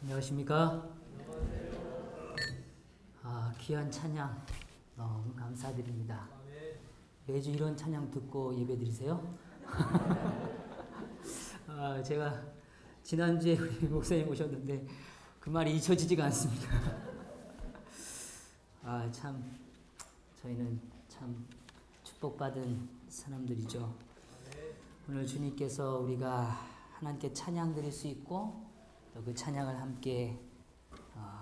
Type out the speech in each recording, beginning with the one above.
안녕하십니까? 귀한 찬양 너무 감사드립니다. 매주 이런 찬양 듣고 예배 드리세요? 제가 지난주에 우리 목사님 오셨는데 그 말이 잊혀지지가 않습니다. 참 저희는 참 축복받은 사람들이죠. 오늘 주님께서 우리가 하나님께 찬양 드릴 수 있고 또 그 찬양을 함께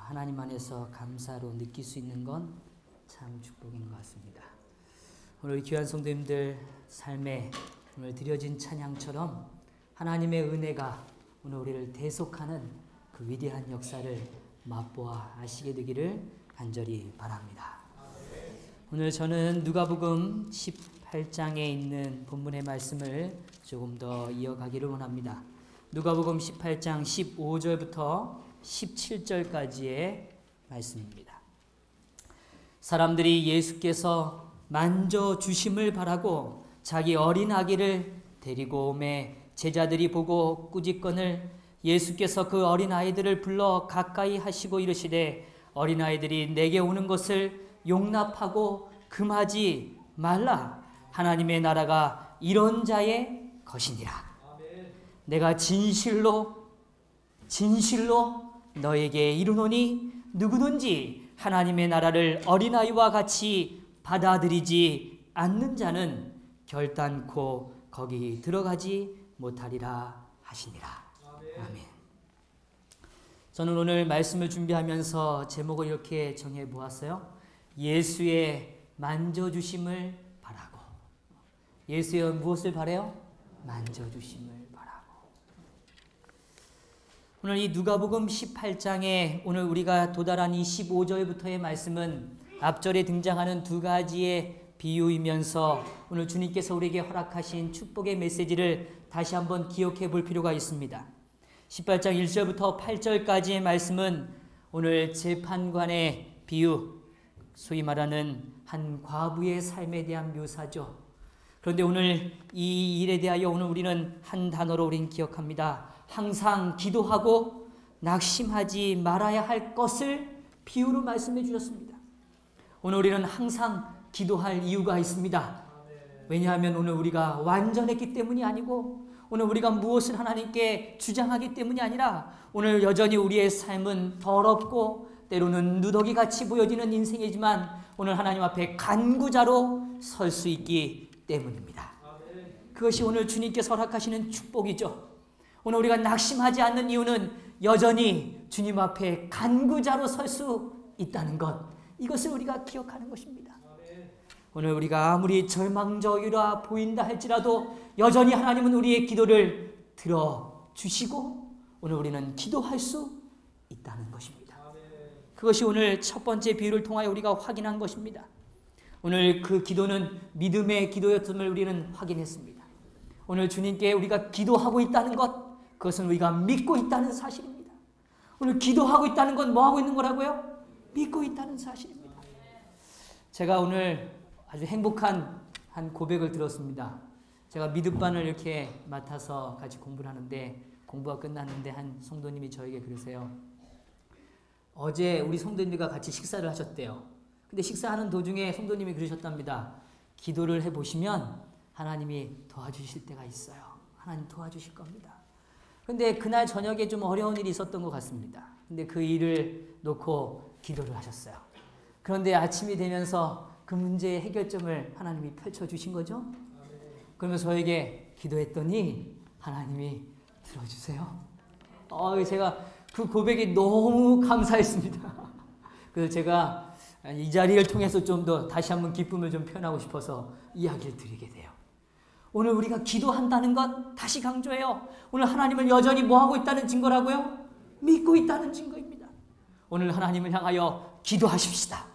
하나님 안에서 감사로 느낄 수 있는 건 참 축복인 것 같습니다. 오늘 귀한 성도님들 삶에 오늘 드려진 찬양처럼 하나님의 은혜가 오늘 우리를 대속하는 그 위대한 역사를 맛보아 아시게 되기를 간절히 바랍니다. 오늘 저는 누가복음 18장에 있는 본문의 말씀을 조금 더 이어가기를 원합니다. 누가복음 18장 15절부터 17절까지의 말씀입니다. 사람들이 예수께서 만져주심을 바라고 자기 어린 아기를 데리고 오매 제자들이 보고 꾸짖거늘 예수께서 그 어린 아이들을 불러 가까이 하시고 이르시되 어린 아이들이 내게 오는 것을 용납하고 금하지 말라. 하나님의 나라가 이런 자의 것이니라. 내가 진실로 너에게 이르노니 누구든지 하나님의 나라를 어린아이와 같이 받아들이지 않는 자는 결단코 거기 들어가지 못하리라 하시니라. 아멘. 저는 오늘 말씀을 준비하면서 제목을 이렇게 정해 보았어요. 예수의 만져주심을 바라고. 예수의 무엇을 바라요? 만져주심을 바라고. 오늘 이 누가복음 18장에 오늘 우리가 도달한 이 15절부터의 말씀은 앞절에 등장하는 두 가지의 비유이면서 오늘 주님께서 우리에게 허락하신 축복의 메시지를 다시 한번 기억해 볼 필요가 있습니다. 18장 1절부터 8절까지의 말씀은 오늘 재판관의 비유, 소위 말하는 한 과부의 삶에 대한 묘사죠. 그런데 오늘 이 일에 대하여 오늘 우리는 한 단어로 우리는 기억합니다. 항상 기도하고 낙심하지 말아야 할 것을 비유로 말씀해 주셨습니다. 오늘 우리는 항상 기도할 이유가 있습니다. 왜냐하면 오늘 우리가 완전했기 때문이 아니고 오늘 우리가 무엇을 하나님께 주장하기 때문이 아니라 오늘 여전히 우리의 삶은 더럽고 때로는 누더기같이 보여지는 인생이지만 오늘 하나님 앞에 간구자로 설 수 있기 때문입니다. 그것이 오늘 주님께서 허락하시는 축복이죠. 오늘 우리가 낙심하지 않는 이유는 여전히 주님 앞에 간구자로 설 수 있다는 것, 이것을 우리가 기억하는 것입니다. 오늘 우리가 아무리 절망적이라 보인다 할지라도 여전히 하나님은 우리의 기도를 들어주시고 오늘 우리는 기도할 수 있다는 것입니다. 그것이 오늘 첫 번째 비유를 통하여 우리가 확인한 것입니다. 오늘 그 기도는 믿음의 기도였음을 우리는 확인했습니다. 오늘 주님께 우리가 기도하고 있다는 것, 그것은 우리가 믿고 있다는 사실입니다. 오늘 기도하고 있다는 건 뭐 하고 있는 거라고요? 믿고 있다는 사실입니다. 제가 오늘 아주 행복한 한 고백을 들었습니다. 제가 미드반을 이렇게 맡아서 같이 공부를 하는데 공부가 끝났는데 한 성도님이 저에게 그러세요. 어제 우리 성도님들과 같이 식사를 하셨대요. 근데 식사하는 도중에 성도님이 그러셨답니다. 기도를 해보시면 하나님이 도와주실 때가 있어요. 하나님 도와주실 겁니다. 근데 그날 저녁에 좀 어려운 일이 있었던 것 같습니다. 근데 그 일을 놓고 기도를 하셨어요. 그런데 아침이 되면서 그 문제의 해결점을 하나님이 펼쳐주신 거죠. 그러면서 저에게 기도했더니 하나님이 들어주세요. 제가 그 고백이 너무 감사했습니다. 그래서 제가 이 자리를 통해서 좀 더 다시 한번 기쁨을 좀 표현하고 싶어서 이야기를 드리게 돼요. 오늘 우리가 기도한다는 것 다시 강조해요. 오늘 하나님을 여전히 뭐하고 있다는 증거라고요? 믿고 있다는 증거입니다. 오늘 하나님을 향하여 기도하십시다.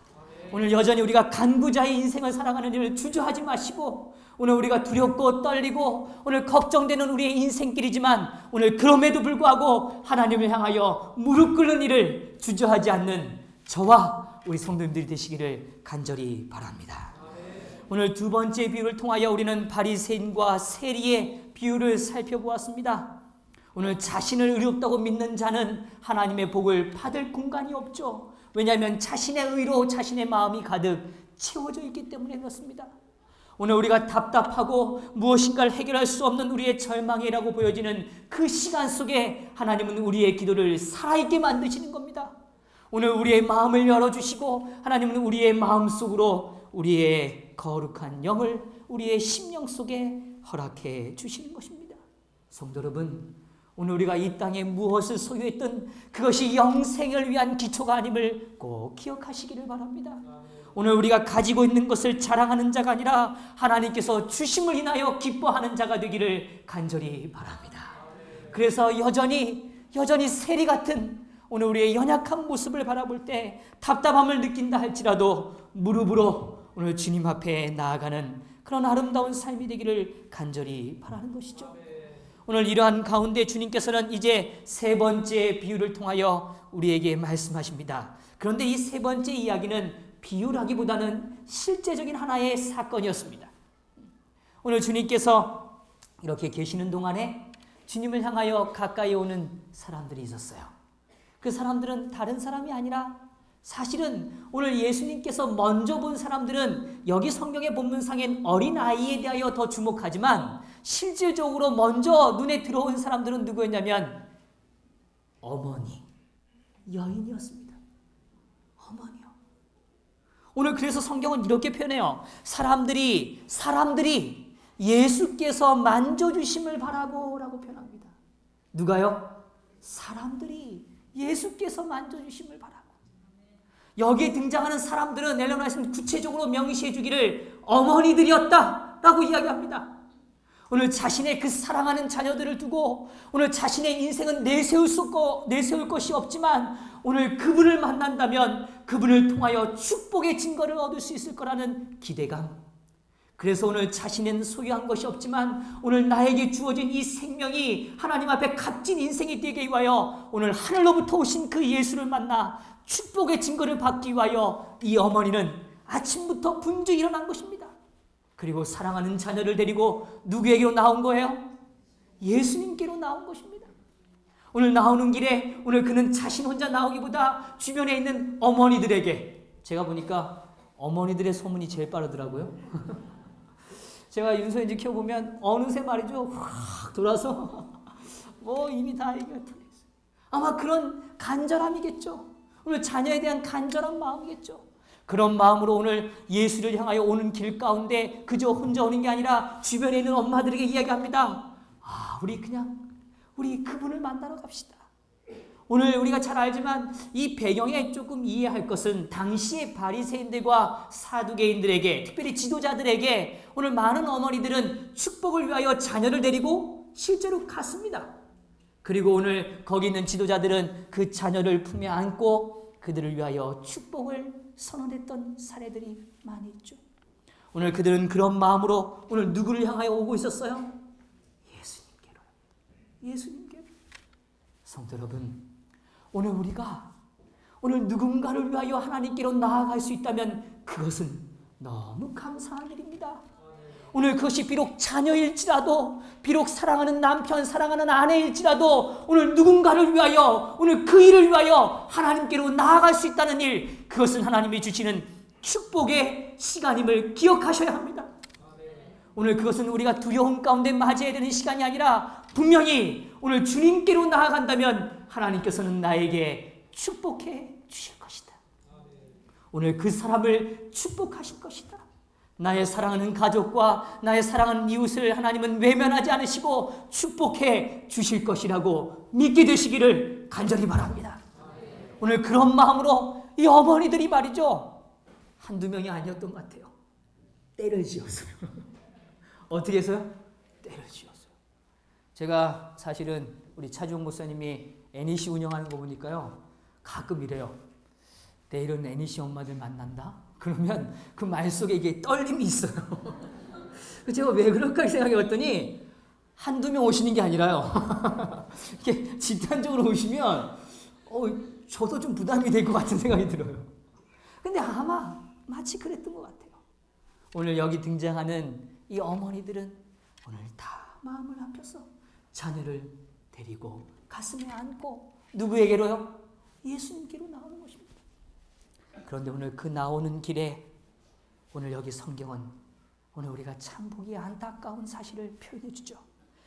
오늘 여전히 우리가 간구자의 인생을 살아가는 일을 주저하지 마시고 오늘 우리가 두렵고 떨리고 오늘 걱정되는 우리의 인생길이지만 오늘 그럼에도 불구하고 하나님을 향하여 무릎 꿇는 일을 주저하지 않는 저와 우리 성도님들이 되시기를 간절히 바랍니다. 오늘 두 번째 비유를 통하여 우리는 바리새인과 세리의 비유를 살펴보았습니다. 오늘 자신을 의롭다고 믿는 자는 하나님의 복을 받을 공간이 없죠. 왜냐하면 자신의 의로 자신의 마음이 가득 채워져 있기 때문에 그렇습니다. 오늘 우리가 답답하고 무엇인가를 해결할 수 없는 우리의 절망이라고 보여지는 그 시간 속에 하나님은 우리의 기도를 살아있게 만드시는 겁니다. 오늘 우리의 마음을 열어주시고 하나님은 우리의 마음속으로 우리의 거룩한 영을 우리의 심령 속에 허락해 주시는 것입니다. 성도 여러분, 오늘 우리가 이 땅에 무엇을 소유했든 그것이 영생을 위한 기초가 아님을 꼭 기억하시기를 바랍니다. 오늘 우리가 가지고 있는 것을 자랑하는 자가 아니라 하나님께서 주심을 인하여 기뻐하는 자가 되기를 간절히 바랍니다. 그래서 여전히 세리 같은 오늘 우리의 연약한 모습을 바라볼 때 답답함을 느낀다 할지라도 무릎으로 오늘 주님 앞에 나아가는 그런 아름다운 삶이 되기를 간절히 바라는 것이죠. 오늘 이러한 가운데 주님께서는 이제 세 번째 비유를 통하여 우리에게 말씀하십니다. 그런데 이 세 번째 이야기는 비유라기보다는 실제적인 하나의 사건이었습니다. 오늘 주님께서 이렇게 계시는 동안에 주님을 향하여 가까이 오는 사람들이 있었어요. 그 사람들은 다른 사람이 아니라 사실은 오늘 예수님께서 먼저 본 사람들은 여기 성경의 본문상엔 어린아이에 대하여 더 주목하지만 실질적으로 먼저 눈에 들어온 사람들은 누구였냐면 어머니, 여인이었습니다. 어머니요. 오늘 그래서 성경은 이렇게 표현해요. 사람들이 예수께서 만져주심을 바라고 라고 표현합니다. 누가요? 사람들이 예수께서 만져주심을 바라고. 여기에 등장하는 사람들은 엘레나 말씀 구체적으로 명시해 주기를 어머니들이었다 라고 이야기합니다. 오늘 자신의 그 사랑하는 자녀들을 두고 오늘 자신의 인생은 내세울 것이 없지만 오늘 그분을 만난다면 그분을 통하여 축복의 증거를 얻을 수 있을 거라는 기대감. 그래서 오늘 자신은 소유한 것이 없지만 오늘 나에게 주어진 이 생명이 하나님 앞에 값진 인생이 되게 위하여 오늘 하늘로부터 오신 그 예수를 만나 축복의 증거를 받기 위하여 이 어머니는 아침부터 분주히 일어난 것입니다. 그리고 사랑하는 자녀를 데리고 누구에게로 나온 거예요? 예수님께로 나온 것입니다. 오늘 나오는 길에 오늘 그는 자신 혼자 나오기보다 주변에 있는 어머니들에게, 제가 보니까 어머니들의 소문이 제일 빠르더라고요. 제가 윤소인지 키워보면 어느새 말이죠, 확 돌아서 이미 다 얘기가 터졌어요. 아마 그런 간절함이겠죠. 오늘 자녀에 대한 간절한 마음이겠죠. 그런 마음으로 오늘 예수를 향하여 오는 길 가운데 그저 혼자 오는 게 아니라 주변에 있는 엄마들에게 이야기합니다. 우리 그분을 만나러 갑시다. 오늘 우리가 잘 알지만 이 배경에 조금 이해할 것은 당시의 바리새인들과 사두개인들에게, 특별히 지도자들에게 오늘 많은 어머니들은 축복을 위하여 자녀를 데리고 실제로 갔습니다. 그리고 오늘 거기 있는 지도자들은 그 자녀를 품에 안고 그들을 위하여 축복을 선언했던 사례들이 많이 있죠. 오늘 그들은 그런 마음으로 오늘 누구를 향하여 오고 있었어요? 예수님께로. 성도 여러분, 오늘 우리가 누군가를 위하여 하나님께로 나아갈 수 있다면 그것은 너무 감사한 일입니다. 오늘 그것이 비록 자녀일지라도, 비록 사랑하는 남편, 사랑하는 아내일지라도 오늘 누군가를 위하여, 오늘 그 일을 위하여 하나님께로 나아갈 수 있다는 일, 그것은 하나님이 주시는 축복의 시간임을 기억하셔야 합니다. 오늘 그것은 우리가 두려움 가운데 맞이해야 되는 시간이 아니라 분명히 오늘 주님께로 나아간다면 하나님께서는 나에게 축복해 주실 것이다. 오늘 그 사람을 축복하실 것이다. 나의 사랑하는 가족과 나의 사랑하는 이웃을 하나님은 외면하지 않으시고 축복해 주실 것이라고 믿게 되시기를 간절히 바랍니다. 오늘 그런 마음으로 이 어머니들이 말이죠, 한두 명이 아니었던 것 같아요. 때를 지었어요. 어떻게 해서요? 때를 지었어요. 제가 사실은 우리 차주홍 목사님이 NEC 운영하는 거 보니까요, 가끔 이래요. 내일은 NEC 엄마들 만난다? 그러면 그 말 속에 이게 떨림이 있어요. 제가 왜 그럴까 생각해 봤더니 한두 명 오시는 게 아니라요. 이렇게 집단적으로 오시면 저도 좀 부담이 될 것 같은 생각이 들어요. 근데 아마 마치 그랬던 것 같아요. 오늘 여기 등장하는 이 어머니들은 오늘 다 마음을 합쳐서 자녀를 데리고 가슴에 안고 누구에게로요? 예수님께로 나오는 것입니다. 그런데 오늘 그 나오는 길에 오늘 여기 성경은 오늘 우리가 참 보기 안타까운 사실을 표현해 주죠.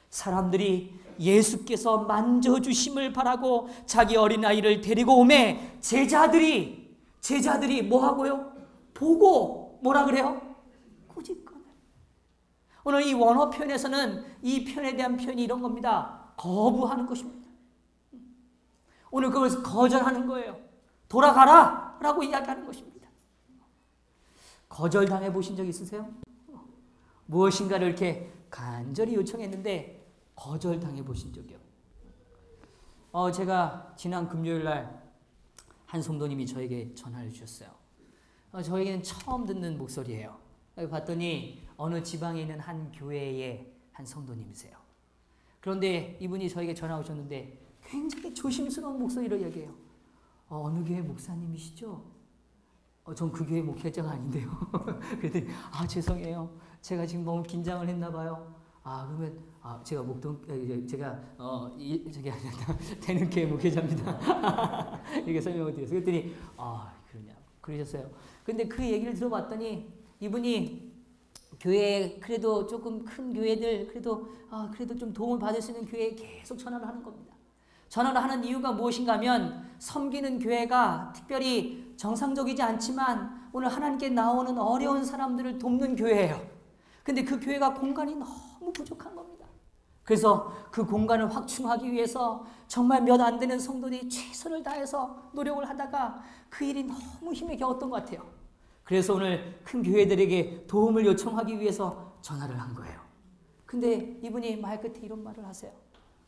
사람들이 예수께서 만져주심을 바라고 자기 어린아이를 데리고 오매 제자들이 뭐 하고요? 보고 뭐라 그래요? 꾸짖거늘. 오늘 이 원어 표현에서는 이 표현에 대한 표현이 이런 겁니다. 거부하는 것입니다. 오늘 그것을 거절하는 거예요. 돌아가라 라고 이야기하는 것입니다. 거절당해 보신 적 있으세요? 무엇인가를 이렇게 간절히 요청했는데 거절당해 보신 적이요? 제가 지난 금요일 날 한 성도님이 저에게 전화를 주셨어요. 저에게는 처음 듣는 목소리예요. 봤더니 어느 지방에 있는 한 교회의 한 성도님이세요. 그런데 이분이 저에게 전화 오셨는데 굉장히 조심스러운 목소리로 얘기해요. 어느 교회 목사님이시죠? 전 그 교회 목회자가 아닌데요. 그랬더니 죄송해요. 제가 지금 너무 긴장을 했나 봐요. 그러면 제가 제가 대능교회 목회자입니다. 이렇게 설명을 드렸어요. 그랬더니 그러셨어요. 근데 그 얘기를 들어봤더니 이분이 교회 그래도 조금 큰 교회들 그래도 좀 도움을 받을 수 있는 교회에 계속 전화를 하는 겁니다. 전화를 하는 이유가 무엇인가 하면 섬기는 교회가 특별히 정상적이지 않지만 오늘 하나님께 나오는 어려운 사람들을 돕는 교회예요. 근데 그 교회가 공간이 너무 부족한 겁니다. 그래서 그 공간을 확충하기 위해서 정말 몇 안 되는 성도들이 최선을 다해서 노력을 하다가 그 일이 너무 힘에 겨웠던 것 같아요. 그래서 오늘 큰 교회들에게 도움을 요청하기 위해서 전화를 한 거예요. 근데 이분이 말 끝에 이런 말을 하세요.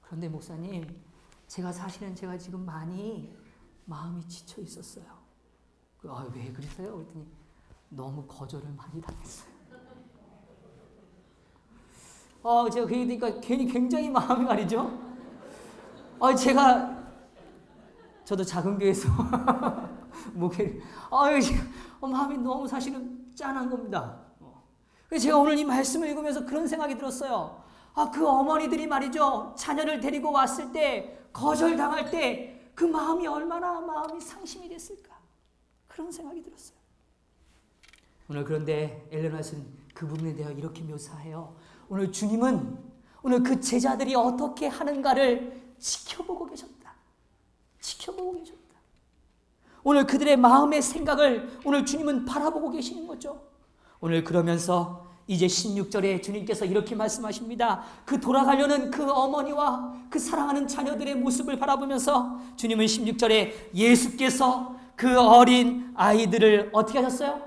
그런데 목사님, 제가 지금 많이 마음이 지쳐 있었어요. 왜 그러세요? 그랬더니 너무 거절을 많이 당했어요. 제가 그 얘기니까 괜히 굉장히 마음이 말이죠. 저도 작은 교회에서 목회를, 마음이 너무 사실은 짠한 겁니다. 그래서 제가 오늘 이 말씀을 읽으면서 그런 생각이 들었어요. 그 어머니들이 말이죠. 자녀를 데리고 왔을 때, 거절당할 때 그 마음이 얼마나 마음이 상심이 됐을까. 그런 생각이 들었어요. 오늘 그런데 엘렌 화이트는 그 부분에 대해 이렇게 묘사해요. 오늘 주님은 오늘 그 제자들이 어떻게 하는가를 지켜보고 계셨다. 지켜보고 계셨다. 오늘 그들의 마음의 생각을 오늘 주님은 바라보고 계시는 거죠. 오늘 그러면서 이제 16절에 주님께서 이렇게 말씀하십니다. 그 돌아가려는 그 어머니와 그 사랑하는 자녀들의 모습을 바라보면서 주님은 16절에 예수께서 그 어린 아이들을 어떻게 하셨어요?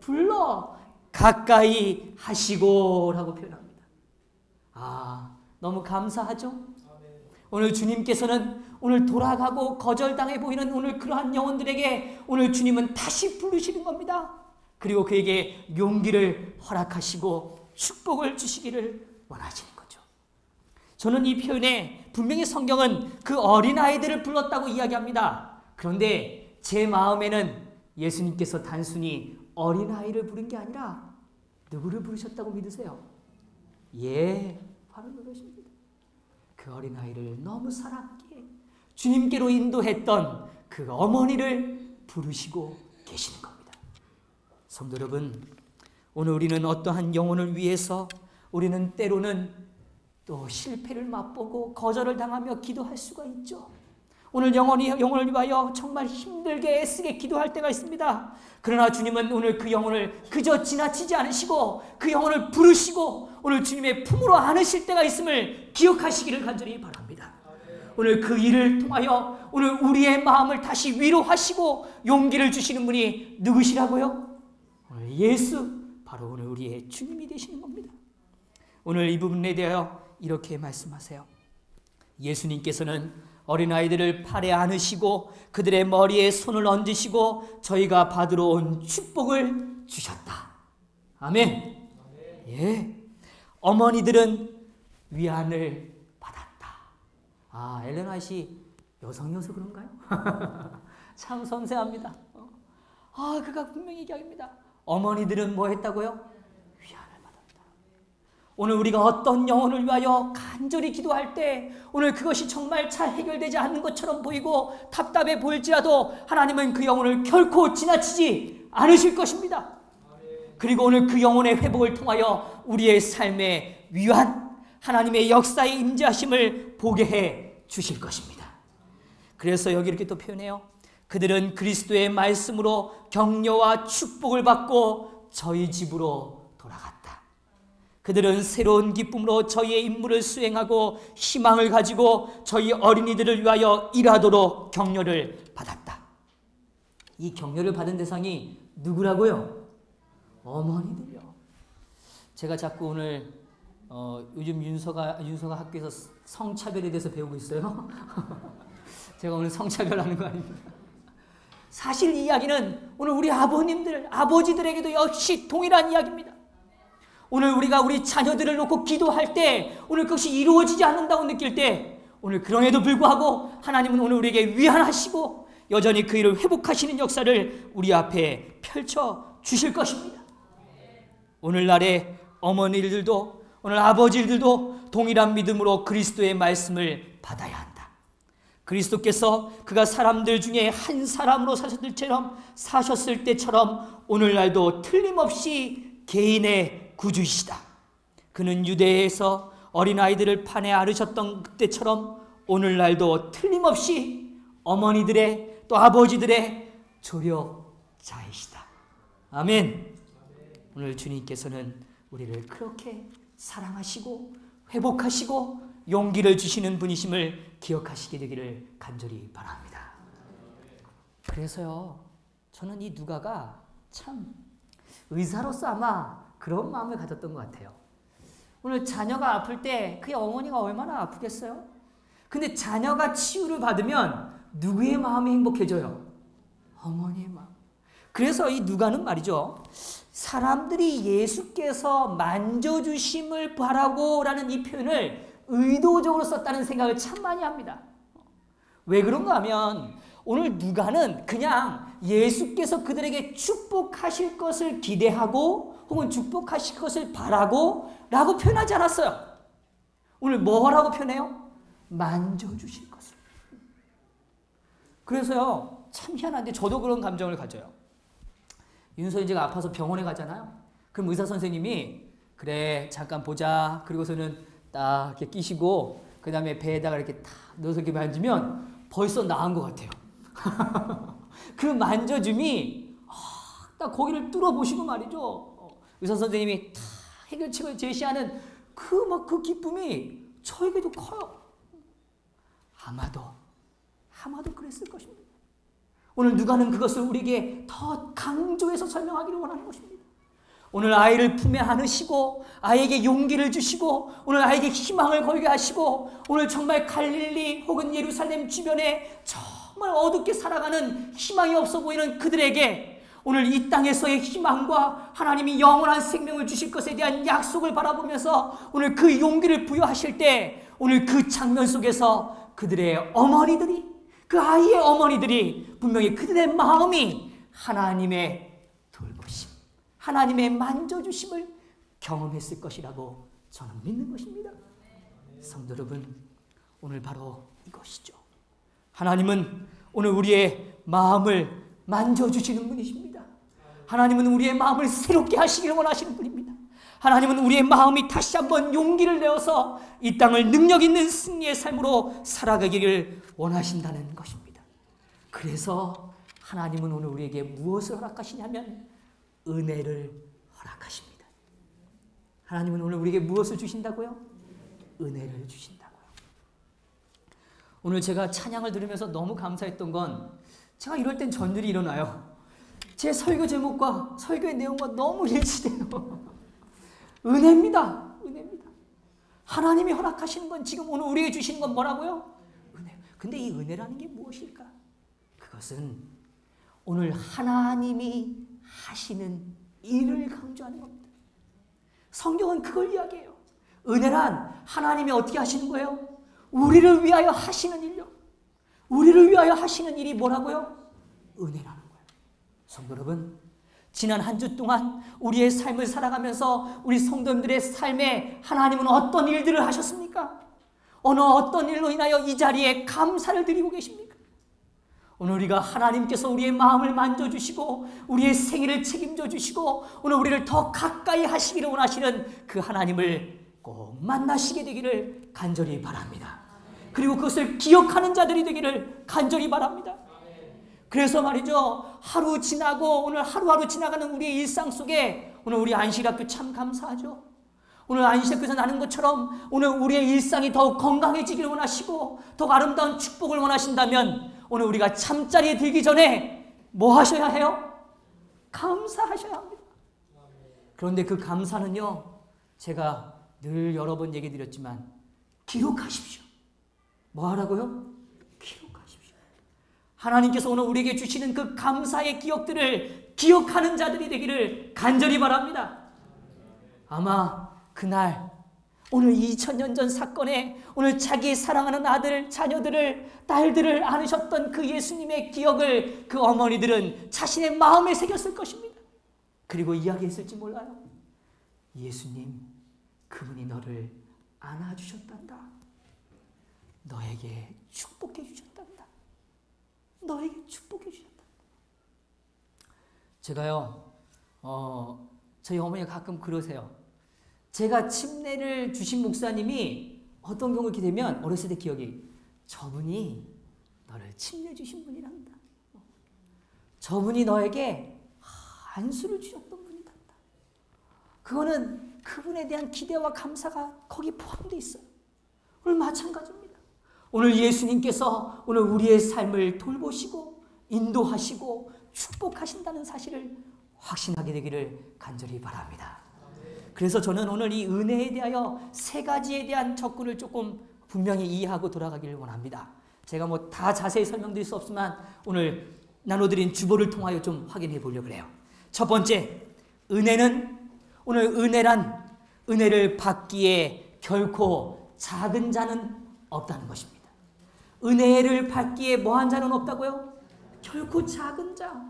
불러 가까이 하시고 라고 표현합니다. 너무 감사하죠? 오늘 주님께서는 오늘 돌아가고 거절당해 보이는 오늘 그러한 영혼들에게 오늘 주님은 다시 부르시는 겁니다. 그리고 그에게 용기를 허락하시고 축복을 주시기를 원하시는 거죠. 저는 이 표현에 분명히 성경은 그 어린아이들을 불렀다고 이야기합니다. 그런데 제 마음에는 예수님께서 단순히 어린아이를 부른 게 아니라 누구를 부르셨다고 믿으세요? 바로 그것입니다. 그 어린아이를 너무 사랑하기에 주님께로 인도했던 그 어머니를 부르시고 계시는 겁니다. 성도 여러분, 오늘 우리는 어떠한 영혼을 위해서 우리는 때로는 또 실패를 맛보고 거절을 당하며 기도할 수가 있죠. 오늘 영혼을 위하여 정말 힘들게 애쓰게 기도할 때가 있습니다. 그러나 주님은 오늘 그 영혼을 그저 지나치지 않으시고 그 영혼을 부르시고 오늘 주님의 품으로 안으실 때가 있음을 기억하시기를 간절히 바랍니다. 오늘 그 일을 통하여 오늘 우리의 마음을 다시 위로하시고 용기를 주시는 분이 누구시라고요? 오늘 예수, 바로 오늘 우리의 주님이 되시는 겁니다. 오늘 이 부분에 대하여 이렇게 말씀하세요. 예수님께서는 어린아이들을 팔에 안으시고 그들의 머리에 손을 얹으시고 저희가 받으러 온 축복을 주셨다. 아멘. 어머니들은 위안을 받았다. 엘렌 화이트 여성이어서 그런가요? 참 섬세합니다. 그가 분명히 얘기합니다. 어머니들은 뭐 했다고요? 위안을 받았다. 오늘 우리가 어떤 영혼을 위하여 간절히 기도할 때 오늘 그것이 정말 잘 해결되지 않는 것처럼 보이고 답답해 보일지라도 하나님은 그 영혼을 결코 지나치지 않으실 것입니다. 그리고 오늘 그 영혼의 회복을 통하여 우리의 삶의 위안, 하나님의 역사의 임재하심을 보게 해 주실 것입니다. 그래서 여기 이렇게 또 표현해요. 그들은 그리스도의 말씀으로 격려와 축복을 받고 저희 집으로 돌아갔다. 그들은 새로운 기쁨으로 저희의 임무를 수행하고 희망을 가지고 저희 어린이들을 위하여 일하도록 격려를 받았다. 이 격려를 받은 대상이 누구라고요? 어머니들이요. 제가 자꾸 오늘 요즘 윤서가 학교에서 성차별에 대해서 배우고 있어요. 제가 오늘 성차별하는 거 아닙니다. 사실 이 이야기는 오늘 우리 아버님들, 아버지들에게도 역시 동일한 이야기입니다. 오늘 우리가 우리 자녀들을 놓고 기도할 때 오늘 그것이 이루어지지 않는다고 느낄 때 오늘 그럼에도 불구하고 하나님은 오늘 우리에게 위안하시고 여전히 그 일을 회복하시는 역사를 우리 앞에 펼쳐 주실 것입니다. 오늘날의 어머니들도 오늘 아버지들도 동일한 믿음으로 그리스도의 말씀을 받아야 한다. 그리스도께서 그가 사람들 중에 한 사람으로 사셨을 때처럼 오늘날도 틀림없이 개인의 구주이시다. 그는 유대에서 어린아이들을 판에 앓으셨던 그때처럼 오늘날도 틀림없이 어머니들의 또 아버지들의 조력자이시다. 아멘. 오늘 주님께서는 우리를 그렇게 사랑하시고 회복하시고 용기를 주시는 분이심을 기억하시게 되기를 간절히 바랍니다. 그래서요, 저는 이 누가가 참 의사로서 아마 그런 마음을 가졌던 것 같아요. 오늘 자녀가 아플 때 그의 어머니가 얼마나 아프겠어요? 근데 자녀가 치유를 받으면 누구의 마음이 행복해져요? 어머니의 마음. 그래서 이 누가는 말이죠, 사람들이 예수께서 만져주심을 바라고 라는 이 표현을 의도적으로 썼다는 생각을 참 많이 합니다. 왜 그런가 하면 오늘 누가는 그냥 예수께서 그들에게 축복하실 것을 기대하고 혹은 축복하실 것을 바라고 라고 표현하지 않았어요. 오늘 뭐라고 표현해요? 만져주실 것을. 그래서요, 참 희한한데 저도 그런 감정을 가져요. 윤서인지가 아파서 병원에 가잖아요. 그럼 의사 선생님이 그래 잠깐 보자. 그리고서는 딱 이렇게 끼시고 그 다음에 배에다가 이렇게 탁 넣어서 이렇게 만지면 벌써 나은 것 같아요. 그 만져줌이 딱 거기를 뚫어보시고 말이죠. 의사 선생님이 탁 해결책을 제시하는 그 기쁨이 저에게도 커요. 아마도 그랬을 것입니다. 오늘 누가는 그것을 우리에게 더 강조해서 설명하기를 원하는 것입니다. 오늘 아이를 품에 안으시고 아이에게 용기를 주시고 오늘 아이에게 희망을 걸게 하시고 오늘 정말 갈릴리 혹은 예루살렘 주변에 정말 어둡게 살아가는 희망이 없어 보이는 그들에게 오늘 이 땅에서의 희망과 하나님이 영원한 생명을 주실 것에 대한 약속을 바라보면서 오늘 그 용기를 부여하실 때 오늘 그 장면 속에서 그들의 어머니들이 그 아이의 어머니들이 분명히 그들의 마음이 하나님의 돌보심, 하나님의 만져주심을 경험했을 것이라고 저는 믿는 것입니다. 성도 여러분, 오늘 바로 이것이죠. 하나님은 오늘 우리의 마음을 만져주시는 분이십니다. 하나님은 우리의 마음을 새롭게 하시기를 원하시는 분입니다. 하나님은 우리의 마음이 다시 한번 용기를 내어서 이 땅을 능력 있는 승리의 삶으로 살아가기를 원하신다는 것입니다. 그래서 하나님은 오늘 우리에게 무엇을 허락하시냐면 은혜를 허락하십니다. 하나님은 오늘 우리에게 무엇을 주신다고요? 은혜를 주신다고요. 오늘 제가 찬양을 들으면서 너무 감사했던 건 제가 이럴 땐 전율이 일어나요. 제 설교 제목과 설교의 내용과 너무 일치돼요. 은혜입니다. 은혜입니다. 하나님이 허락하시는 건 지금 오늘 우리에게 주시는 건 뭐라고요? 은혜. 근데 이 은혜라는 게 무엇일까? 그것은 오늘 하나님이 하시는 일을 강조하는 겁니다. 성경은 그걸 이야기해요. 은혜란 하나님이 어떻게 하시는 거예요? 우리를 위하여 하시는 일요. 우리를 위하여 하시는 일이 뭐라고요? 은혜라는 거예요. 성도 여러분, 지난 한 주 동안 우리의 삶을 살아가면서 우리 성도님들의 삶에 하나님은 어떤 일들을 하셨습니까? 어떤 일로 인하여 이 자리에 감사를 드리고 계십니까? 오늘 우리가 하나님께서 우리의 마음을 만져주시고 우리의 생애를 책임져 주시고 오늘 우리를 더 가까이 하시기를 원하시는 그 하나님을 꼭 만나시게 되기를 간절히 바랍니다. 그리고 그것을 기억하는 자들이 되기를 간절히 바랍니다. 그래서 말이죠, 하루 지나고 오늘 하루하루 지나가는 우리의 일상 속에 오늘 우리 안식학교 참 감사하죠. 오늘 안식학교에서 나는 것처럼 오늘 우리의 일상이 더욱 건강해지기를 원하시고 더욱 아름다운 축복을 원하신다면 오늘 우리가 잠자리에 들기 전에 뭐 하셔야 해요? 감사하셔야 합니다. 그런데 그 감사는요, 제가 늘 여러 번 얘기 드렸지만 기록하십시오. 뭐 하라고요? 기록하십시오. 하나님께서 오늘 우리에게 주시는 그 감사의 기억들을 기억하는 자들이 되기를 간절히 바랍니다. 아마 그날 오늘 2000년 전 사건에 오늘 자기 사랑하는 아들, 자녀들을, 딸들을 안으셨던 그 예수님의 기억을 그 어머니들은 자신의 마음에 새겼을 것입니다. 그리고 이야기했을지 몰라요. 예수님, 그분이 너를 안아주셨단다. 너에게 축복해 주셨단다. 너에게 축복해 주셨단다. 제가요, 저희 어머니가 가끔 그러세요. 제가 침례를 주신 목사님이 어떤 경우 이렇게 되면 어렸을 때 기억이, 저분이 너를 침례 주신 분이란다. 저분이 너에게 안수를 주셨던 분이란다. 그거는 그분에 대한 기대와 감사가 거기 포함되어 있어요. 오늘 마찬가지입니다. 오늘 예수님께서 오늘 우리의 삶을 돌보시고 인도하시고 축복하신다는 사실을 확신하게 되기를 간절히 바랍니다. 그래서 저는 오늘 이 은혜에 대하여 세 가지에 대한 접근을 조금 분명히 이해하고 돌아가기를 원합니다. 제가 뭐 다 자세히 설명드릴 수 없지만 오늘 나눠드린 주보를 통하여 좀 확인해 보려고 해요. 첫 번째, 은혜는, 오늘 은혜란 은혜를 받기에 결코 작은 자는 없다는 것입니다. 은혜를 받기에 뭐한 자는 없다고요? 결코 작은 자.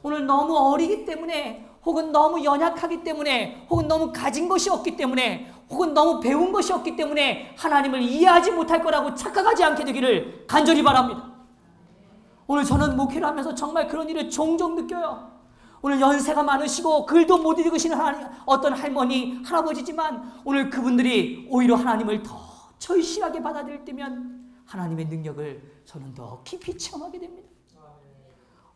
오늘 너무 어리기 때문에, 혹은 너무 연약하기 때문에, 혹은 너무 가진 것이 없기 때문에, 혹은 너무 배운 것이 없기 때문에 하나님을 이해하지 못할 거라고 착각하지 않게 되기를 간절히 바랍니다. 오늘 저는 목회를 하면서 정말 그런 일을 종종 느껴요. 오늘 연세가 많으시고 글도 못 읽으시는 어떤 할머니, 할아버지지만 오늘 그분들이 오히려 하나님을 더 절실하게 받아들일 때면 하나님의 능력을 저는 더 깊이 체험하게 됩니다.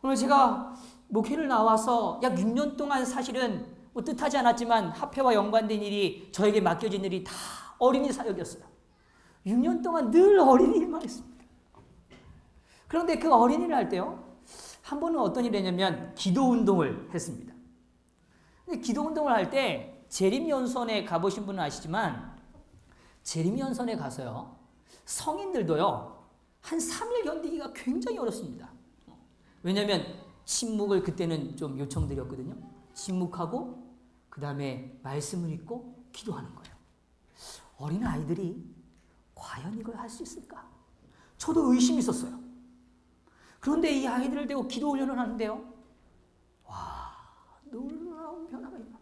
오늘 제가 목회를 나와서 약 6년 동안 사실은 뭐 뜻하지 않았지만 합회와 연관된 일이, 저에게 맡겨진 일이 다 어린이 사역이었어요. 6년 동안 늘 어린이 일만 했습니다. 그런데 그 어린이를 할 때요, 한 번은 어떤 일을 했냐면 기도 운동을 했습니다. 근데 기도 운동을 할 때 재림연수원에 가보신 분은 아시지만 재림연수원에 가서요, 성인들도요 한 3일 견디기가 굉장히 어렵습니다. 왜냐하면 침묵을 그때는 좀 요청드렸거든요. 침묵하고 그 다음에 말씀을 읽고 기도하는 거예요. 어린 아이들이 과연 이걸 할 수 있을까? 저도 의심이 있었어요. 그런데 이 아이들을 대고 기도 훈련을 하는데요, 와, 놀라운 변화가 일어납니다.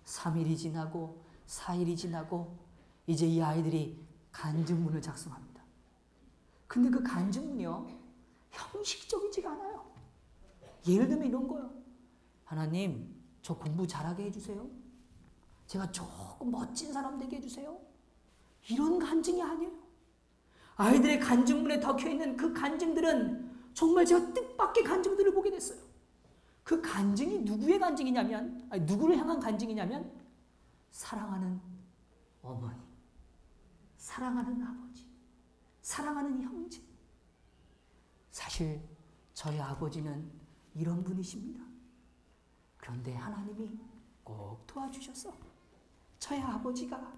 3일이 지나고 4일이 지나고 이제 이 아이들이 간증문을 작성합니다. 근데 그 간증문이요, 형식적이지가 않아요. 예를 들면 이런 거요. 하나님, 저 공부 잘하게 해주세요. 제가 조금 멋진 사람 되게 해주세요. 이런 간증이 아니에요. 아이들의 간증문에 적혀있는 그 간증들은 정말 제가 뜻밖의 간증들을 보게 됐어요. 그 간증이 누구의 간증이냐면, 누구를 향한 간증이냐면 사랑하는 어머니, 사랑하는 아버지, 사랑하는 형제. 사실 저희 아버지는 이런 분이십니다. 그런데 하나님이 꼭 도와주셔서 저희 아버지가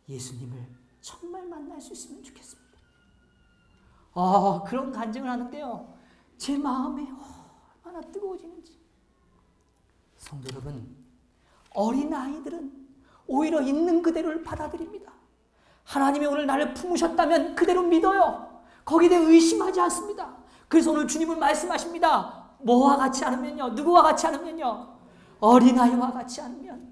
예수님을 정말 만날 수 있으면 좋겠습니다. 그런 간증을 하는데요, 제 마음이 얼마나 뜨거워지는지. 성도 여러분, 어린아이들은 오히려 있는 그대로를 받아들입니다. 하나님이 오늘 나를 품으셨다면 그대로 믿어요. 거기에 대해 의심하지 않습니다. 그래서 오늘 주님은 말씀하십니다. 뭐와 같이 않으면요? 누구와 같이 않으면요? 어린아이와 같이 않으면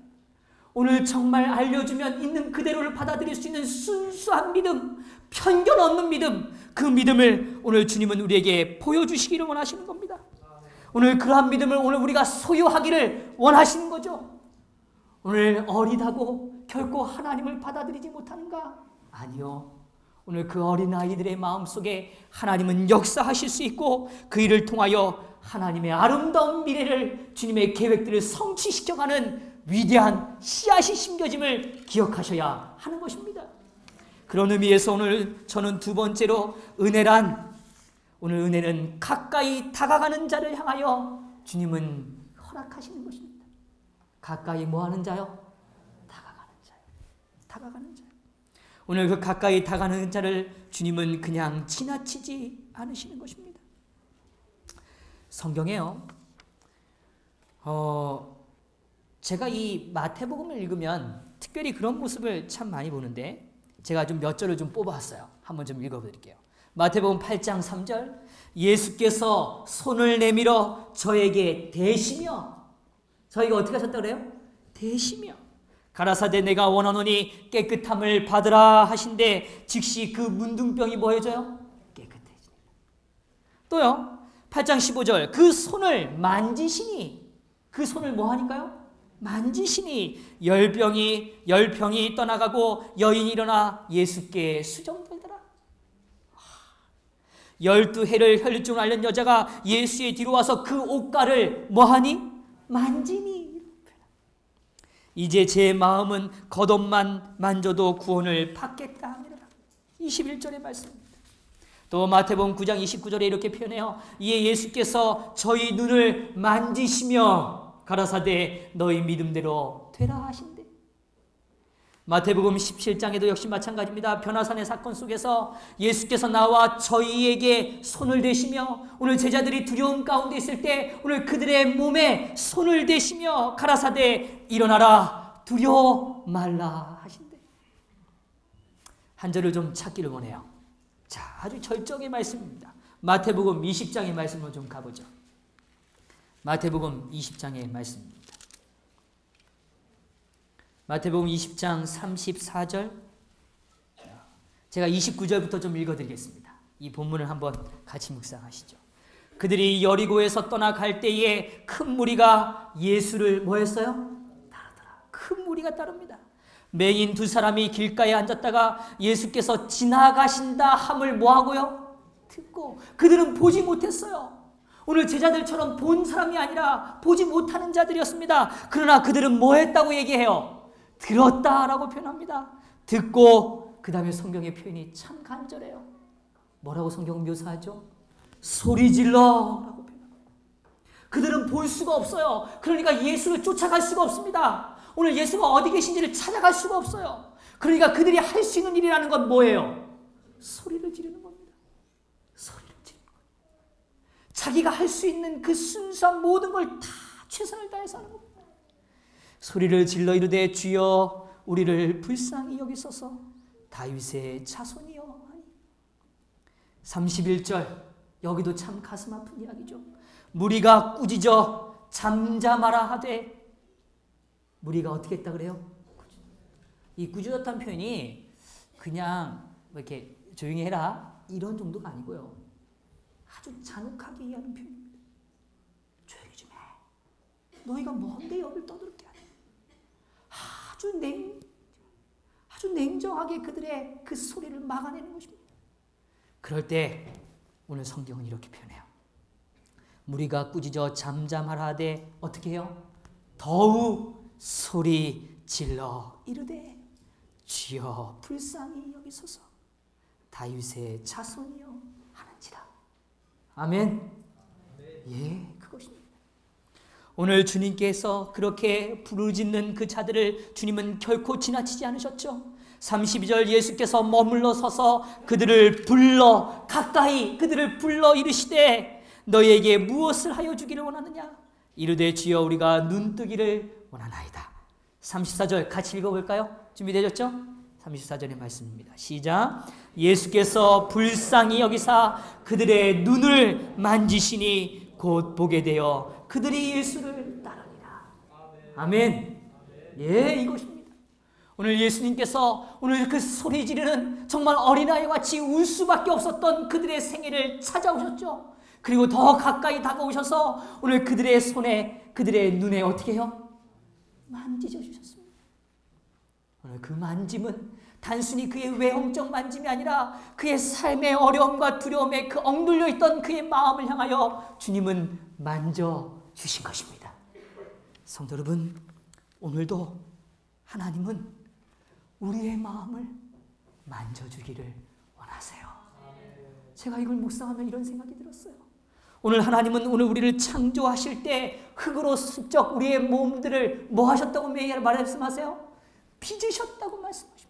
오늘 정말 알려주면 있는 그대로를 받아들일 수 있는 순수한 믿음, 편견 없는 믿음, 그 믿음을 오늘 주님은 우리에게 보여주시기를 원하시는 겁니다. 오늘 그러한 믿음을 오늘 우리가 소유하기를 원하시는 거죠. 오늘 어리다고 결코 하나님을 받아들이지 못하는가? 아니요. 오늘 그 어린아이들의 마음속에 하나님은 역사하실 수 있고 그 일을 통하여 하나님의 아름다운 미래를 주님의 계획들을 성취시켜가는 위대한 씨앗이 심겨짐을 기억하셔야 하는 것입니다. 그런 의미에서 오늘 저는 두 번째로 오늘 은혜는 가까이 다가가는 자를 향하여 주님은 허락하시는 것입니다. 가까이 뭐하는 자요? 다가가는 자요. 다가가는 자요. 오늘 그 가까이 다가가는 자를 주님은 그냥 지나치지 않으시는 것입니다. 성경에요. 제가 이 마태복음을 읽으면 특별히 그런 모습을 참 많이 보는데 제가 좀 몇 절을 좀 뽑아왔어요. 한번 좀 읽어드릴게요. 마태복음 8장 3절 예수께서 손을 내밀어 저에게 대시며 저희가 어떻게 하셨다고 그래요? 대시며 가라사대 내가 원하노니 깨끗함을 받으라 하신데 즉시 그 문둥병이 뭐 해져요? 깨끗해집니다. 또요 8장 15절 그 손을 만지시니 그 손을 뭐 하니까요? 만지시니 열병이 떠나가고 여인이 일어나 예수께 수정되더라. 12해를 혈류증을 앓는 여자가 예수의 뒤로 와서 그 옷가를 뭐하니? 만지니. 이제 제 마음은 겉옷만 만져도 구원을 받겠다 하니라. 21절의 말씀입니다. 또 마태복음 9장 29절에 이렇게 표현해요. 이에 예수께서 저희 눈을 만지시며 가라사대 너희 믿음대로 되라 하신대. 마태복음 17장에도 역시 마찬가지입니다. 변화산의 사건 속에서 예수께서 나와 저희에게 손을 대시며 오늘 제자들이 두려움 가운데 있을 때 오늘 그들의 몸에 손을 대시며 가라사대 일어나라 두려워 말라 하신대. 한 절을 좀 찾기를 원해요. 자, 아주 절정의 말씀입니다. 마태복음 20장의 말씀으로 좀 가보죠. 마태복음 20장의 말씀입니다. 마태복음 20장 34절 제가 29절부터 좀 읽어드리겠습니다. 이 본문을 한번 같이 묵상하시죠. 그들이 여리고에서 떠나갈 때에 큰 무리가 예수를 뭐 했어요? 따르더라. 큰 무리가 따릅니다. 맹인 두 사람이 길가에 앉았다가 예수께서 지나가신다 함을 뭐하고요? 듣고 그들은 보지 못했어요. 오늘 제자들처럼 본 사람이 아니라 보지 못하는 자들이었습니다. 그러나 그들은 뭐 했다고 얘기해요? 들었다라고 표현합니다. 듣고 그 다음에 성경의 표현이 참 간절해요. 뭐라고 성경은 묘사하죠? 소리질러라고 표현합니다. 그들은 볼 수가 없어요. 그러니까 예수를 쫓아갈 수가 없습니다. 오늘 예수가 어디 계신지를 찾아갈 수가 없어요. 그러니까 그들이 할 수 있는 일이라는 건 뭐예요? 소리를 지르는 겁니다. 소리를 지르는 거예요. 자기가 할 수 있는 그 순수한 모든 걸 다 최선을 다해서 하는 겁니다. 소리를 질러 이르되 주여 우리를 불쌍히 여기소서 다윗의 자손이여 하니. 31절 여기도 참 가슴 아픈 이야기죠. 무리가 꾸짖어 잠잠하라 하되 무리가 어떻게 했다 그래요? 이 꾸짖었다는 표현이 그냥 뭐 이렇게 조용히 해라 이런 정도가 아니고요. 아주 잔혹하게 이해하는 표현입니다. 조용히 좀 해. 너희가 뭔데 여길 떠들게 하냐. 아주 냉정하게 그들의 그 소리를 막아내는 것입니다. 그럴 때 오늘 성경은 이렇게 표현해요. 무리가 꾸짖어 잠잠하라 하되 어떻게 해요? 더욱 소리 질러 이르되 주여 불쌍히 여기소서 다윗의 자손이여 하는지라. 아멘. 예, 그것입니다. 오늘 주님께서 그렇게 부르짖는 그 자들을 주님은 결코 지나치지 않으셨죠. 32절 예수께서 머물러 서서 그들을 불러 가까이 그들을 불러 이르시되 너희에게 무엇을 하여 주기를 원하느냐? 이르되 주여 우리가 눈뜨기를 원하나이다. 34절 같이 읽어볼까요? 준비되셨죠? 34절의 말씀입니다. 시작. 예수께서 불쌍히 여기사 그들의 눈을 만지시니 곧 보게 되어 그들이 예수를 따르리라. 아멘. 예, 이것입니다. 오늘 예수님께서 오늘 그 소리 지르는 정말 어린아이와 같이 울 수밖에 없었던 그들의 생애를 찾아오셨죠. 그리고 더 가까이 다가오셔서 오늘 그들의 손에, 그들의 눈에 어떻게 해요? 만지셔 주셨습니다. 오늘 그 만짐은 단순히 그의 외형적 만짐이 아니라 그의 삶의 어려움과 두려움에 그 억눌려 있던 그의 마음을 향하여 주님은 만져주신 것입니다. 성도 여러분, 오늘도 하나님은 우리의 마음을 만져주기를 원하세요. 제가 이걸 묵상하며 이런 생각이 들었어요. 오늘 하나님은 오늘 우리를 창조하실 때 흙으로 슬쩍 우리의 몸들을 뭐 하셨다고 말씀하세요? 빚으셨다고 말씀하십니다.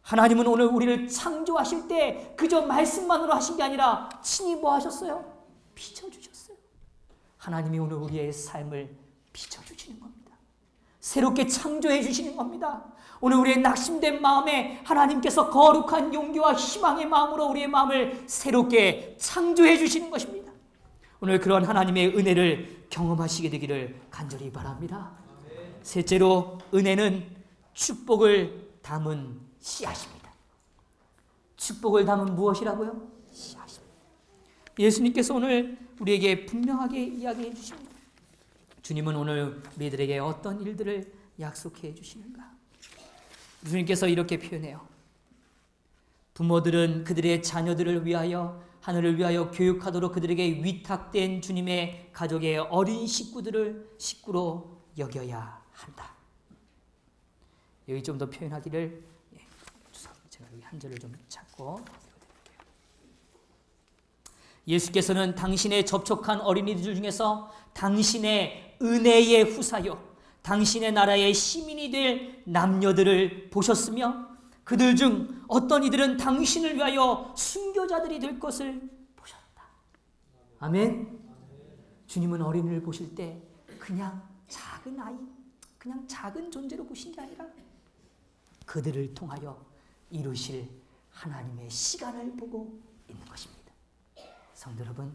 하나님은 오늘 우리를 창조하실 때 그저 말씀만으로 하신 게 아니라 친히 뭐 하셨어요? 빚어주셨어요. 하나님이 오늘 우리의 삶을 빚어주시는 겁니다. 새롭게 창조해 주시는 겁니다. 오늘 우리의 낙심된 마음에 하나님께서 거룩한 용기와 희망의 마음으로 우리의 마음을 새롭게 창조해 주시는 것입니다. 오늘 그런 하나님의 은혜를 경험하시게 되기를 간절히 바랍니다. 셋째로, 은혜는 축복을 담은 씨앗입니다. 축복을 담은 무엇이라고요? 씨앗입니다. 예수님께서 오늘 우리에게 분명하게 이야기해 주십니다. 주님은 오늘 우리들에게 어떤 일들을 약속해 주시는가? 주님께서 이렇게 표현해요. 부모들은 그들의 자녀들을 위하여, 하늘을 위하여 교육하도록 그들에게 위탁된 주님의 가족의 어린 식구로 여겨야 한다. 여기 좀 더 표현하기를, 제가 여기 한 절을 좀 찾고 읽어드릴게요. 예수께서는 당신의 접촉한 어린이들 중에서 당신의 은혜의 후사요, 당신의 나라의 시민이 될 남녀들을 보셨으며 그들 중 어떤 이들은 당신을 위하여 순교자들이 될 것을 보셨다. 아멘. 주님은 어린이를 보실 때 그냥 작은 아이, 그냥 작은 존재로 보신 게 아니라 그들을 통하여 이루실 하나님의 시간을 보고 있는 것입니다. 성도 여러분,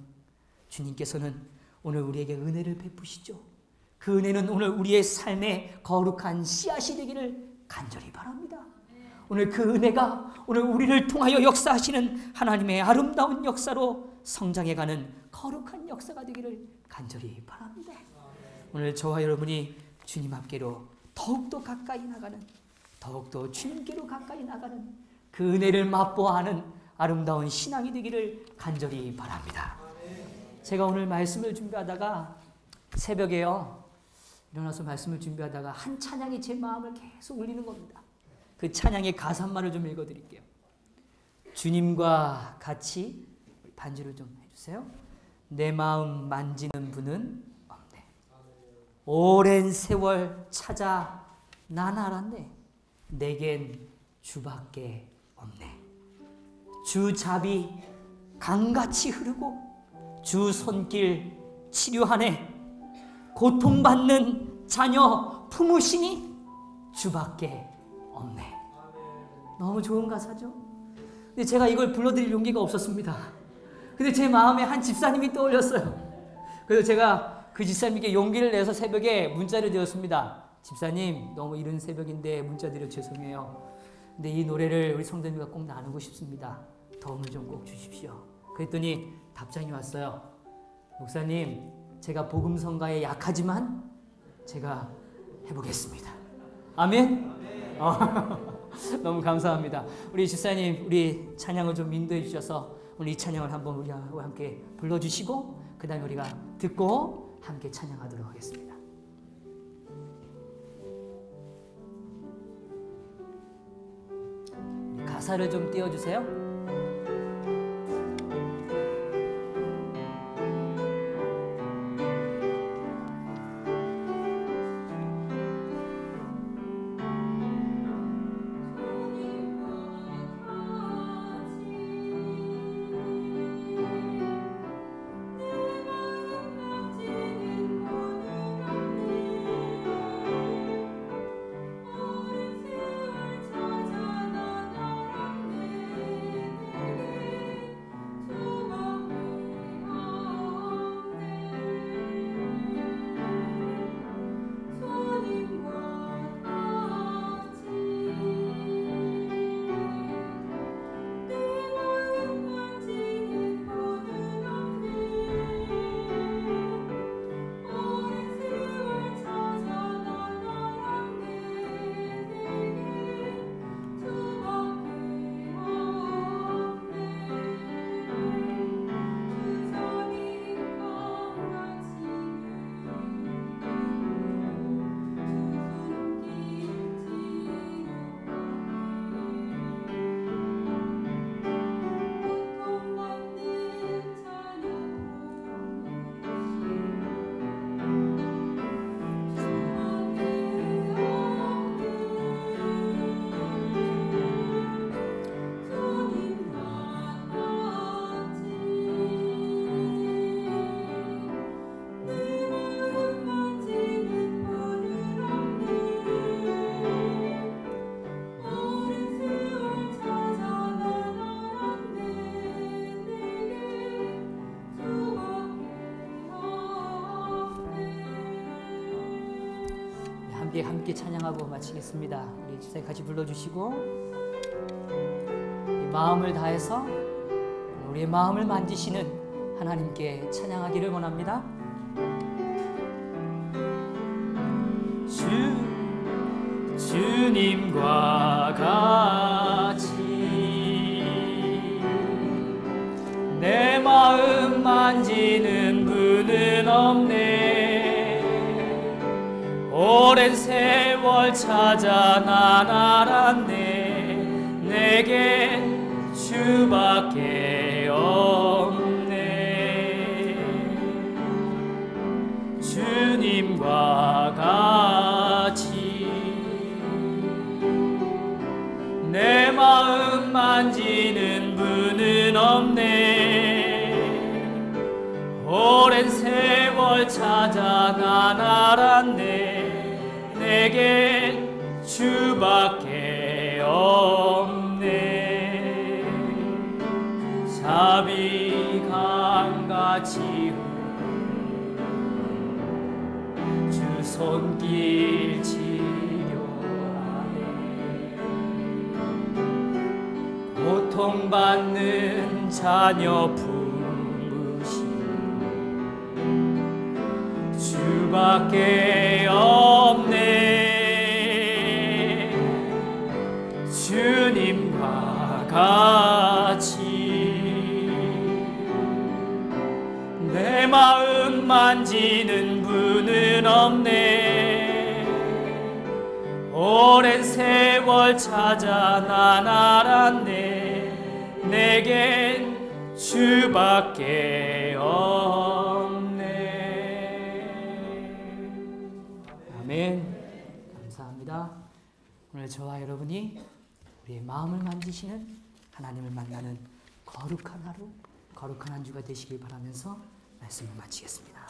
주님께서는 오늘 우리에게 은혜를 베푸시죠. 그 은혜는 오늘 우리의 삶에 거룩한 씨앗이 되기를 간절히 바랍니다. 오늘 그 은혜가 오늘 우리를 통하여 역사하시는 하나님의 아름다운 역사로 성장해가는 거룩한 역사가 되기를 간절히 바랍니다. 오늘 저와 여러분이 주님 앞께로 더욱더 가까이 나가는, 더욱더 주님께로 가까이 나가는 그 은혜를 맛보아하는 아름다운 신앙이 되기를 간절히 바랍니다. 제가 오늘 말씀을 준비하다가 새벽에요, 일어나서 말씀을 준비하다가 한 찬양이 제 마음을 계속 울리는 겁니다. 그 찬양의 가사 한 말을 좀 읽어드릴게요. 주님과 같이, 반주를 좀 해주세요. 내 마음 만지는 분은 없네. 오랜 세월 찾아 난 알았네. 내겐 주밖에 없네. 주 잡이 강같이 흐르고 주 손길 치료하네. 고통받는 자녀 품으시니 주밖에 없네. 너무 좋은 가사죠? 근데 제가 이걸 불러드릴 용기가 없었습니다. 근데 제 마음에 한 집사님이 떠올렸어요. 그래서 제가 그 집사님께 용기를 내서 새벽에 문자를 드렸습니다. 집사님, 너무 이른 새벽인데 문자 드려 죄송해요. 근데 이 노래를 우리 성도님과 꼭 나누고 싶습니다. 도움을 좀 꼭 주십시오. 그랬더니 답장이 왔어요. 목사님, 제가 복음 성가에 약하지만 제가 해보겠습니다. 아멘? 너무 감사합니다. 우리 집사님, 우리 찬양을 좀 인도해 주셔서 오늘 이 찬양을 한번 우리와 함께 불러주시고 그 다음에 우리가 듣고 함께 찬양하도록 하겠습니다. 가사를 좀 띄워주세요. 가운데 함께 찬양하고 마치겠습니다. 우리 집사님 같이 불러주시고 이 마음을 다해서 우리의 마음을 만지시는 하나님께 찬양하기를 원합니다. 주님과 같이 내 마음 만지는 분은 없네. 오랜 세월 찾아 난 알았네. 내겐 주밖에 없네. 주님과 같이 내 마음 만지는 분은 없네. 오랜 세월 찾아 난 알았네. 내겐 주밖에 없네. 자비강같이 주 손길 고통받는 자녀 품으신 주밖에 없네. 주님과 같이 내 마음 만지는 분은 없네. 오랜 세월 찾아 난 알았네. 내겐 주밖에 없네. 아멘. 감사합니다. 오늘 저와 여러분이 우리의 마음을 만지시는 하나님을 만나는 거룩한 하루, 거룩한 한 주가 되시길 바라면서 말씀을 마치겠습니다.